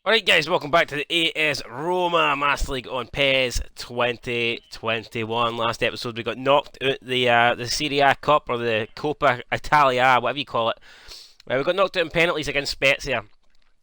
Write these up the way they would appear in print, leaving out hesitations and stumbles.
Alright guys, welcome back to the AS Roma Master League on PES 2021. Last episode we got knocked out the Serie A Cup, or the Coppa Italia, whatever you call it. We got knocked out in penalties against Spezia.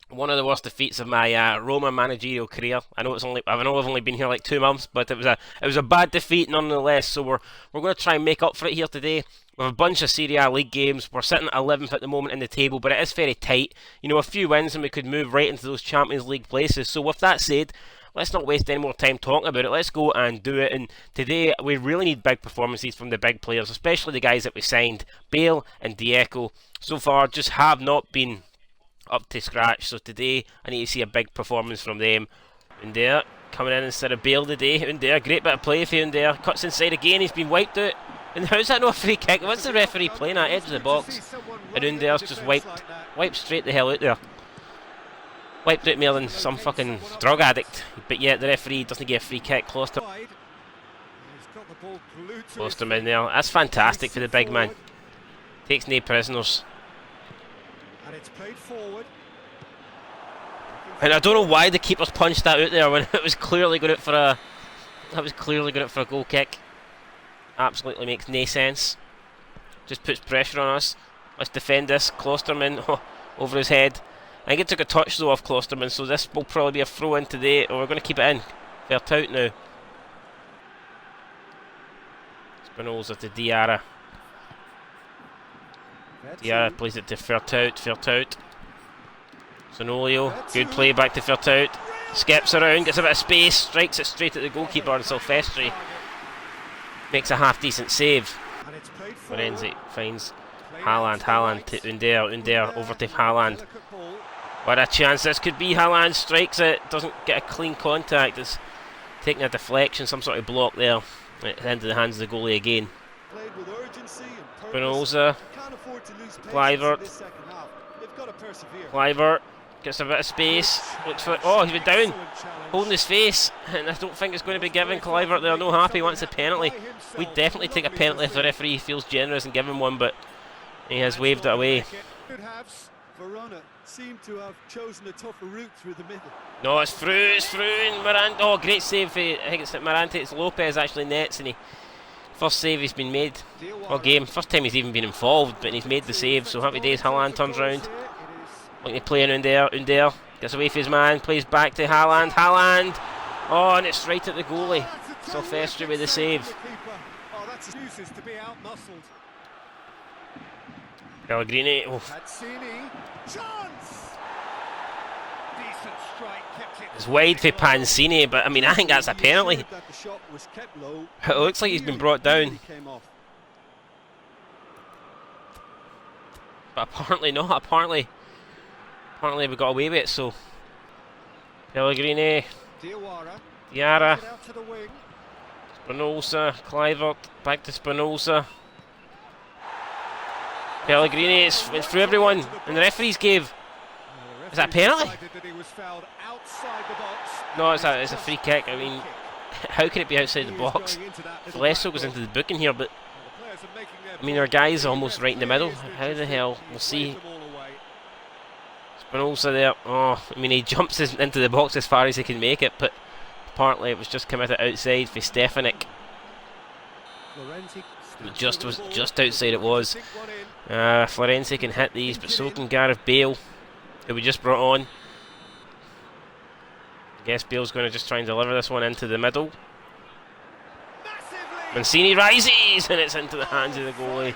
One of the worst defeats of my Roma managerial career. I know I've only been here like 2 months, but it was a bad defeat nonetheless. So we're going to try and make up for it here today. We have a bunch of Serie A league games. We're sitting at 11th at the moment in the table, but it is very tight. You know, a few wins and we could move right into those Champions League places. So with that said, let's not waste any more time talking about it. Let's go and do it. And today we really need big performances from the big players, especially the guys that we signed. Bale and Diego so far just have not been up to scratch, so today I need to see a big performance from them. Under coming in instead of Bale today. Under, great bit of play for Under. Cuts inside again, he's been wiped out. And how's that not a free kick? What's the referee playing at? Edge of the box. And Under's just wiped straight the hell out there. Wiped out more than some fucking drug addict. But yet the referee doesn't get a free kick. Klosterman in there. That's fantastic for the big man. Takes no prisoners. And it's played forward. And I don't know why the keeper's punched that out there when it was clearly going out for a goal kick. Absolutely makes no sense. Just puts pressure on us. Let's defend this. Klosterman over his head. I think it took a touch though off Klosterman, so this will probably be a throw in today, or we're going to keep it in. Fair tout now. Spinoza to Diarra. Diarra plays it to Fairtout. Sonolio, good play back to Fairtout. Skips around, gets a bit of space, strikes it straight at the goalkeeper, and Silvestri makes a half decent save. Lorenzi finds Haaland to Under over to Haaland. What a chance this could be. Haaland strikes it, doesn't get a clean contact. It's taking a deflection, some sort of block there. Into the hands of the goalie again. Spinoza, Clivert gets a bit of space. Looks for he's been down, holding his face, and I don't think it's going to be given. Clivert there, no happy, wants a penalty. We'd definitely take a penalty if the referee feels generous and give him one, but he has waved it away. No, it's through, and Miranda. Oh, great save. I think it's Miranda. It's Lopez actually nets, and he first save he's been made all game. First time he's even been involved, but he's made the save. So happy days. Haaland turns round, looking to play in Under gets away from his man, plays back to Haaland. Oh, and it's right at the goalie. Silvestri with the save. Pellegrini. Oh. It's wide for Pansini, but I mean, I think that's a penalty. It looks like he's been brought down, but apparently not. Apparently we got away with it. So Pellegrini, Diarra, Spinoza, Clivert, back to Spinoza. Pellegrini, it's through everyone, and the referees gave. Is that a penalty? No, it's a free kick. I mean, how can it be outside the box? Valesso goes into the booking here, but I mean, our guy's almost right in the middle. How the hell? We'll see. Spinoza there. Oh, I mean, he jumps into the box as far as he can make it, but apparently it was just committed outside for Stefanik. Just outside it was. Florenzi can hit these, but so can Gareth Bale, who we just brought on. I guess Bale's going to just try and deliver this one into the middle. Mancini rises, and it's into the hands of the goalie.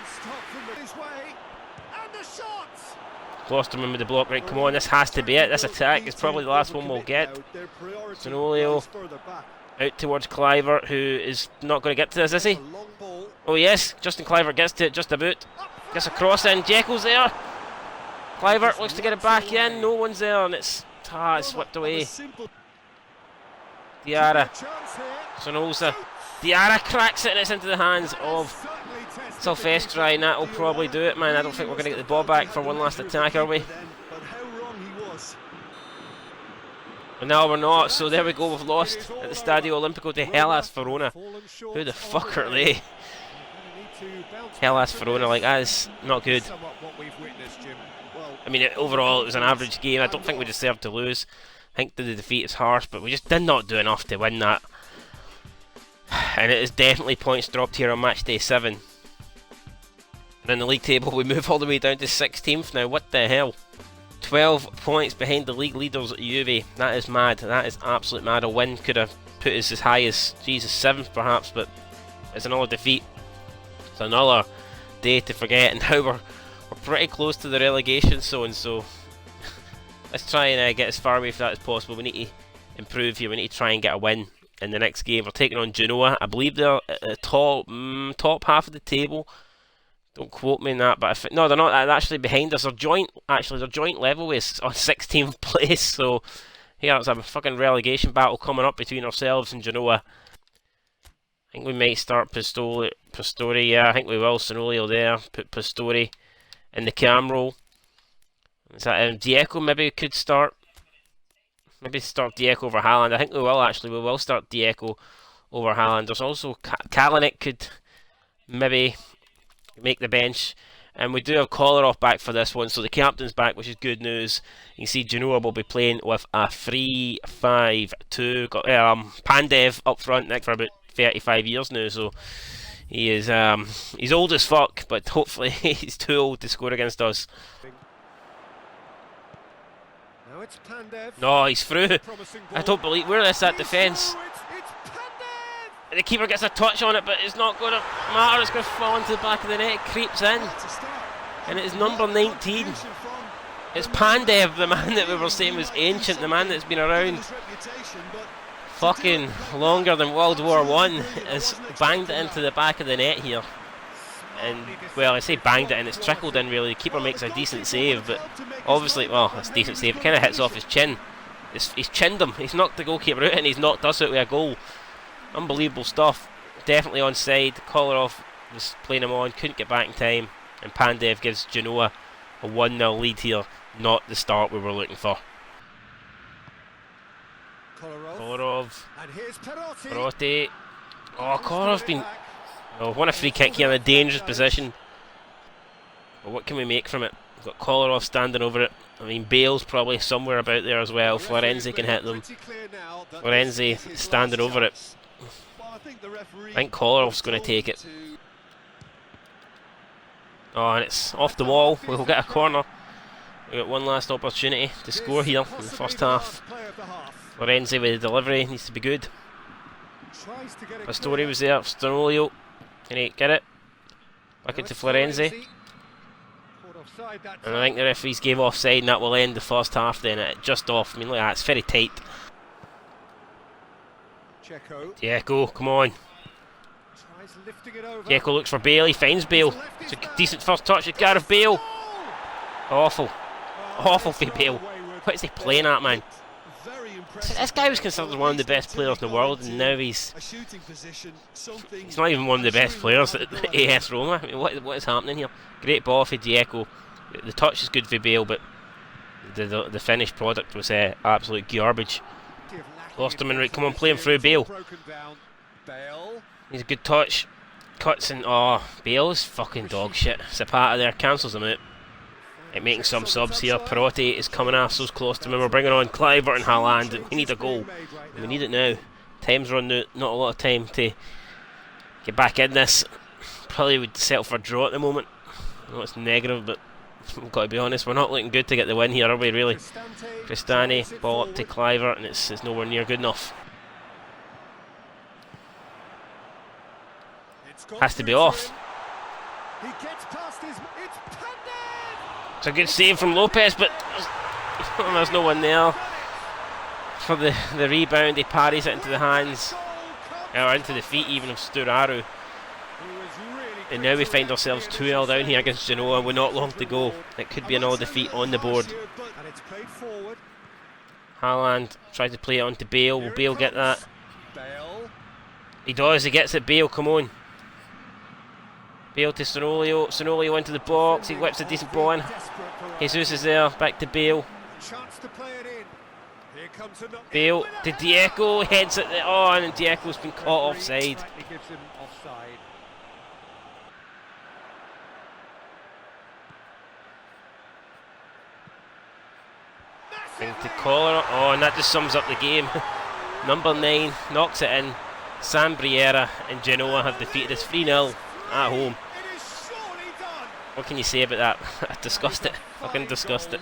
Klosterman with the block. Right, come on, this has to be it. This attack is probably the last one we'll get. Sonolio out towards Clivert, who is not going to get to this, is he? Oh yes, Justin Clivert gets to it just about. Gets a cross in, Jekyll's there. Clivert looks to get it back in, no one's there, and it's swept away. Diarra, Spinoza. Diarra cracks it, and it's into the hands of Silvestri, and that'll probably do it, man. I don't think we're going to get the ball back for one last attack, are we? But no, we're not, so there we go, we've lost at the Stadio Olimpico to Hellas Verona. Who the fuck are they? Hellas Verona, like, that is not good. I mean, overall it was an average game. I don't think we deserved to lose. I think the defeat is harsh, but we just did not do enough to win that. And it is definitely points dropped here on match day 7. And in the league table, we move all the way down to 16th now. What the hell? 12 points behind the league leaders at Juve. That is mad. That is absolute mad. A win could have put us as high as, Jesus, 7th perhaps, but it's another defeat. It's another day to forget, and now we're pretty close to the relegation zone, so let's try and get as far away from that as possible. We need to improve here. We need to try and get a win in the next game. We're taking on Genoa. I believe they're at the top half of the table. Don't quote me on that, but no, they're not. They're actually behind us. They're joint level with on 16th place. So here it's a fucking relegation battle coming up between ourselves and Genoa. I think we might start Pastore. Yeah, I think we will. Sonolio there. Put Pastore in the cam role. Is that Dieko? Maybe we could start. Maybe start Dieko over Haaland. I think we will actually. We will start Dieko over Haaland. There's also Kalinic could maybe make the bench, and we do have Kolarov back for this one, so the captain's back, which is good news. You can see Genoa will be playing with a 3-5-2. Got Pandev up front next for about 35 years now, so he is he's old as fuck, but hopefully he's too old to score against us. Now it's Pandev. No, he's through. I don't believe where is that defence. The keeper gets a touch on it, but it's not going to matter. It's going to fall into the back of the net. It creeps in, and it is number 19. It's Pandev, the man that we were saying was ancient, the man that's been around fucking longer than World War One, has banged it into the back of the net here. And well, I say banged it, and it's trickled in really. The keeper makes a decent save, but obviously, well, it's a decent save. It kind of hits off his chin. He's chinned him. He's knocked the goalkeeper out, and he's knocked us out with a goal. Unbelievable stuff. Definitely onside. Kolarov was playing him on, couldn't get back in time, and Pandev gives Genoa a 1-0 lead here. Not the start we were looking for. Kolarov. Perotti. Oh, Kolarov's been won a free kick here in a dangerous position. But what can we make from it? We've got Kolarov standing over it. I mean, Bale's probably somewhere about there as well. Florenzi can hit them. Florenzi standing over it. I think Kolarov's going to take it. Oh, and it's off the wall. We'll get a corner. We've got one last opportunity to score here in the first half. Florenzi with the delivery needs to be good. Pastore was there. Stanolio. Can he get it? Back into Florenzi. And I think the referees gave offside, and that will end the first half then. Just off. I mean, look at that. It's very tight. Dieko, come on. Dieko looks for Bale. He finds Bale. It's a decent first touch with Gareth Bale. Awful. Awful for Bale. What is he playing at, man? This guy was considered one of the best players in the world, and now he's not even one of the best players at AS Roma. I mean, what is happening here? Great ball for Dieko. The touch is good for Bale, but the finished product was absolute garbage. Lost him in right. Come on, play him through Bale. He's a good touch. Cuts and Bale's fucking dog shit. Zapata there cancels him out. Making some subs here. Perotti is coming so close to him. We're bringing on Kluivert and Haaland. We need a goal. We need it now. Time's run out. Not a lot of time to get back in this. Probably would settle for a draw at the moment. I know it's negative, but I've got to be honest, we're not looking good to get the win here, are we, really? Cristani, ball up to Kluivert, and it's nowhere near good enough. Has to be off. It's a good save from Lopez, but there's no one there for the rebound. He parries it into the hands, or into the feet even of Sturaro. And now we find ourselves 2-0 down here against Genoa. We're not long to go. It could be another defeat on the board. Haaland tries to play it onto Bale. Will Bale get that? He does. He gets it. Bale, come on. Bale to Sonolio. Sonolio into the box. He whips a decent ball in. Jesus is there. Back to Bale. Bale to Dieko. Heads it. And Dieko's been caught offside. Into Kolarov. Oh, and that just sums up the game. Number 9 knocks it in. Sambriera and Genoa have defeated us 3-0 at home. What can you say about that? I discussed it. Fucking discussed it.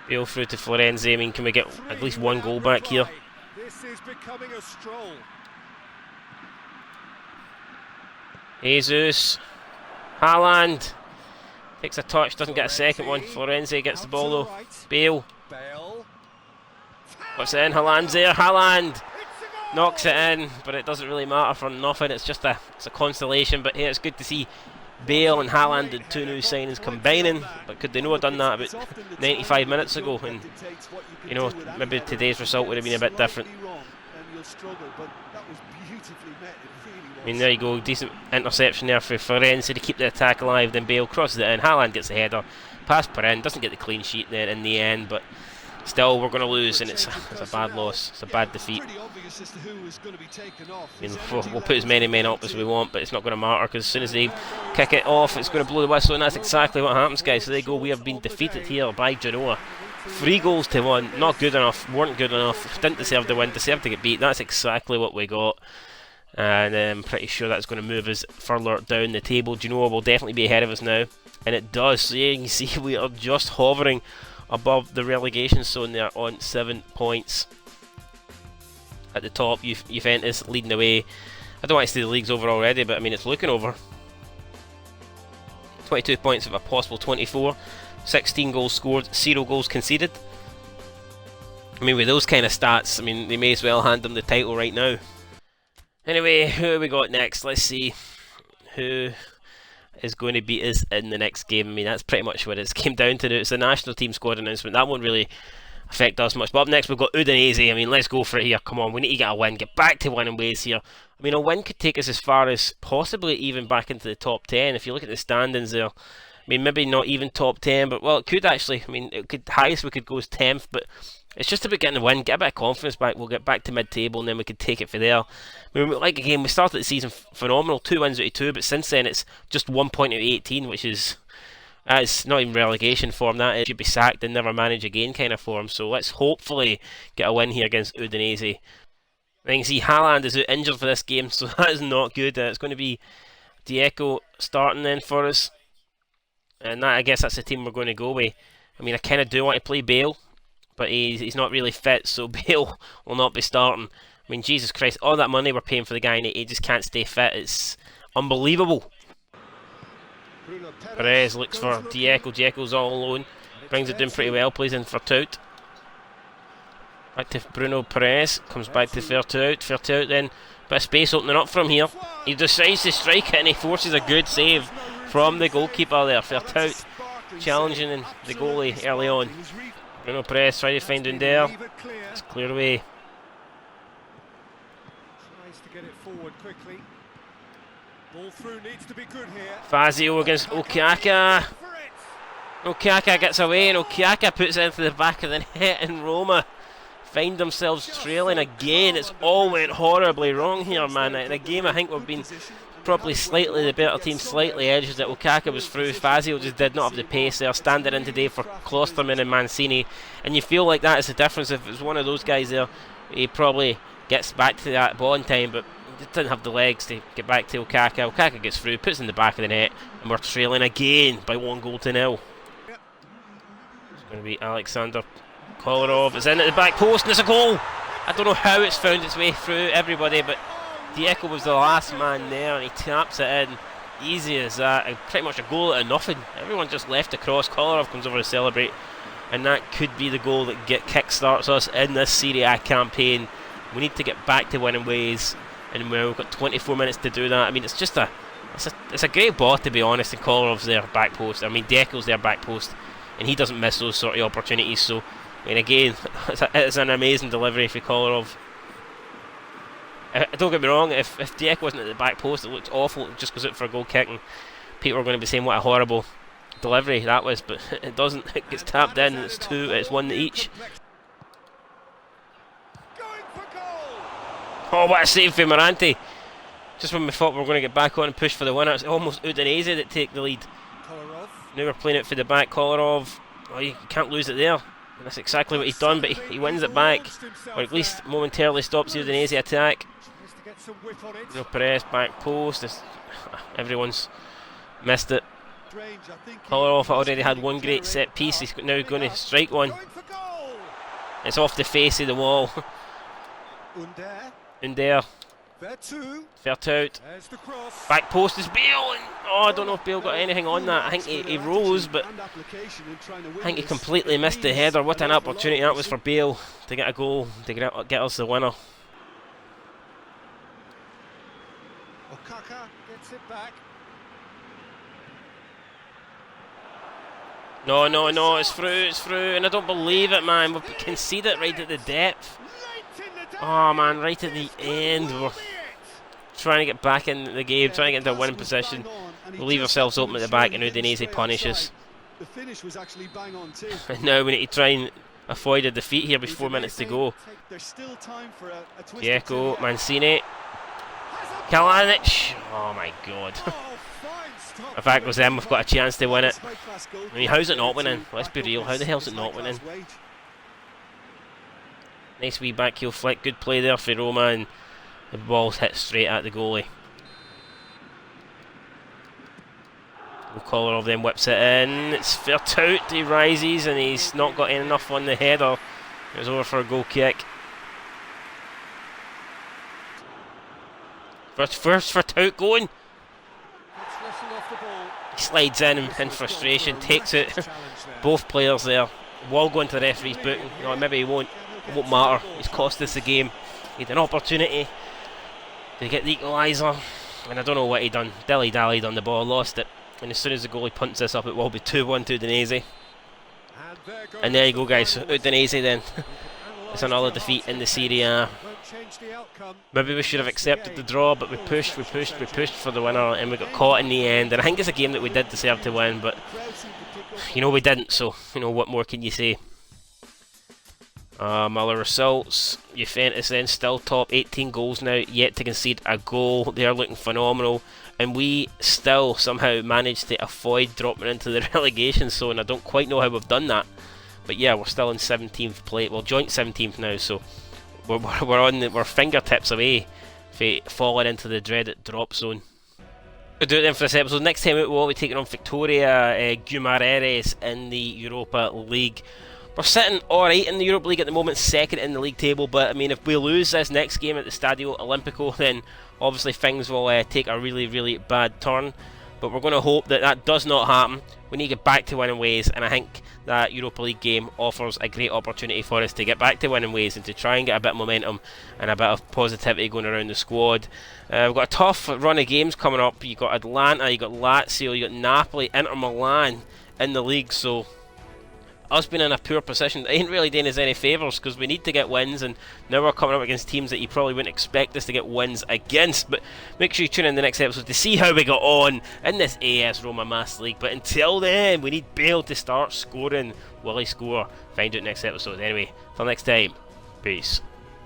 Bale through to Florenzi. I mean, can we get at least one goal back here? This is becoming a stroll. Jesus. Haaland takes a touch, doesn't get a second one. Florenzi gets the ball though. Bale. What's it in? Haaland's there. Haaland knocks it in, but it doesn't really matter for nothing. It's just a consolation. But yeah, it's good to see Bale and Haaland, the two new signings, combining. But could they not have done that about 95 minutes ago? And you know, maybe today's result would have been a bit different. I mean, there you go, decent interception there for Florenzi to keep the attack alive. Then Bale crosses it in. Haaland gets the header, pass per in, doesn't get the clean sheet there in the end, but still we're going to lose, and it's a bad loss. It's a bad defeat. I mean, we'll put as many men up as we want, but it's not going to matter, because as soon as they kick it off, it's going to blow the whistle, and that's exactly what happens, guys. So there you go. We have been defeated here by Genoa. 3-1. Not good enough. Weren't good enough. Didn't deserve the win. Deserved to get beat. That's exactly what we got. And I'm pretty sure that's going to move us further down the table. Genoa will definitely be ahead of us now, and it does. So yeah, you can see we are just hovering above the relegation zone there on 7 points. At the top, Juventus leading the way. I don't want to say the league's over already, but I mean, it's looking over. 22 points of a possible 24. 16 goals scored, 0 goals conceded. I mean, with those kind of stats, I mean, they may as well hand them the title right now. Anyway, who have we got next? Let's see who is going to beat us in the next game. I mean, that's pretty much what it's came down to. It's the national team squad announcement. That won't really affect us much. But up next, we've got Udinese. I mean, let's go for it here. Come on, we need to get a win. Get back to winning ways here. I mean, a win could take us as far as possibly even back into the top 10. If you look at the standings there, I mean, maybe not even top 10, but well, it could actually. I mean, it could, highest we could go is 10th, but it's just about getting a win, get a bit of confidence back. We'll get back to mid-table, and then we could take it for there. I mean, like again, we started the season phenomenal, 2 wins out of 2, but since then it's just 1 point out of 18, which is that's not even relegation form. That should be sacked and never manage again kind of form. So let's hopefully get a win here against Udinese. I can see Haaland is out injured for this game, so that is not good. It's going to be Diego starting then for us. And that, I guess that's the team we're going to go with. I mean, I kind of do want to play Bale, but he's not really fit, so Bale will not be starting. I mean, Jesus Christ, all that money we're paying for the guy, and he just can't stay fit. It's unbelievable. Perez looks for Diego. Diego's all alone. Brings it down pretty well, plays in for Tout. Back to Bruno Perez, comes back to Vertout. Vertout then, bit of space opening up from here. He decides to strike it, and he forces a good save from the goalkeeper there. Vertout challenging the goalie early on. Bruno Perez trying to find him there. It's clear away. Tries to get it forward quickly. Ball through needs to be good here. Fazio against Okaka. Okaka gets away, and Okaka puts it into the back of the net, and Roma find themselves trailing again. It's all went horribly wrong here, man. In a game I think we've been probably slightly the better team, slightly edges that Okaka was through. Fazio just did not have the pace there, standing in today for Klosterman and Mancini, and you feel like that is the difference. If it was one of those guys there, he probably gets back to that ball in time, but he didn't have the legs to get back to Okaka. Okaka gets through, puts it in the back of the net, and we're trailing again by 1-0. It's going to be Alexander Kolarov. It's in at the back post, and it's a goal. I don't know how it's found its way through everybody, but Diego was the last man there, and he taps it in. Easy as that, and pretty much a goal out of nothing. Everyone just left across. Kolarov comes over to celebrate, and that could be the goal that kick-starts us in this Serie A campaign. We need to get back to winning ways, and we've got 24 minutes to do that. I mean, it's a great ball, to be honest, and Kolarov's there back post. I mean, Diego's there back post, and he doesn't miss those sort of opportunities. So, I mean, again, it's an amazing delivery for Kolarov. Don't get me wrong, if Diego wasn't at the back post, it looked awful. It just goes out for a goal kick, and people are going to be saying what a horrible delivery that was, but it doesn't. It gets tapped in, and it's 1 each. Oh, what a save for Morante. Just when we thought we were going to get back on and push for the winner, it's almost Udinese that take the lead. Now we're playing it for the back. Kolarov, oh, you can't lose it there. And that's exactly what he's done, but he wins it back, or at least momentarily stops the Udinese attack. No press, back post. Everyone's missed it. Kolarov already had one great set piece. He's now going to strike one. It's off the face of the wall. Under. Vertout. Back post is Bale. And, oh, I don't know if Bale got anything on that. I think he rose, but I think he completely missed the header. What an opportunity that was for Bale to get a goal, to get us the winner. No, it's through, and I don't believe it, man. We've conceded it right at the depth. Oh, man, right at the end. We're trying to get back in the game, trying to get into a winning position. We leave ourselves open at the back, and Udinese punishes. And now we need to try and avoid a defeat here with 4 minutes to go. Dzeko, Mancini, Kalinic. Oh, my God. If that goes in, we've got a chance to win it. I mean, how's it not winning? Let's be real, how the hell's it not winning? Nice wee backheel flick, good play there for Roma, and the ball's hit straight at the goalie. Kolarov then whips it in, it's Vertout, he rises and he's not got enough on the header. It was over for a goal kick. First Vertout going. He slides in frustration, takes it. Both players there. Wall going to the referee's book. No, maybe he won't. It won't matter. He's cost us the game. He had an opportunity to get the equaliser, and I don't know what he done. Dilly-dallied on the ball, lost it. And as soon as the goalie punts this up, it will be 2-1 to Udinese. And there you go, guys. Udinese then. It's another defeat in the Serie A. Maybe we should have accepted the draw, but we pushed for the winner, and we got caught in the end. And I think it's a game that we did deserve to win, but you know we didn't. So you know what more can you say? Other results: Juventus then still top, 18 goals now, yet to concede a goal. They are looking phenomenal, and we still somehow managed to avoid dropping into the relegation zone. I don't quite know how we've done that, but yeah, we're still in 17th place. Well, joint 17th now, so we're fingertips away from falling into the dreaded drop zone. We'll do it then for this episode. Next time out, we'll be taking on Victoria Guimarães in the Europa League. We're sitting alright in the Europa League at the moment, second in the league table, but I mean, if we lose this next game at the Stadio Olimpico, then obviously things will take a really bad turn. But we're going to hope that that does not happen. We need to get back to winning ways, and I think that Europa League game offers a great opportunity for us to get back to winning ways and to try and get a bit of momentum and a bit of positivity going around the squad. We've got a tough run of games coming up. You've got Atlanta, you've got Lazio, you've got Napoli, Inter Milan in the league, so us being in a poor position ain't really doing us any favours, because we need to get wins, and now we're coming up against teams that you probably wouldn't expect us to get wins against. But make sure you tune in the next episode to see how we got on in this AS Roma Master League. But until then, we need Bale to start scoring. Will he score? Find out next episode. Anyway, till next time, peace.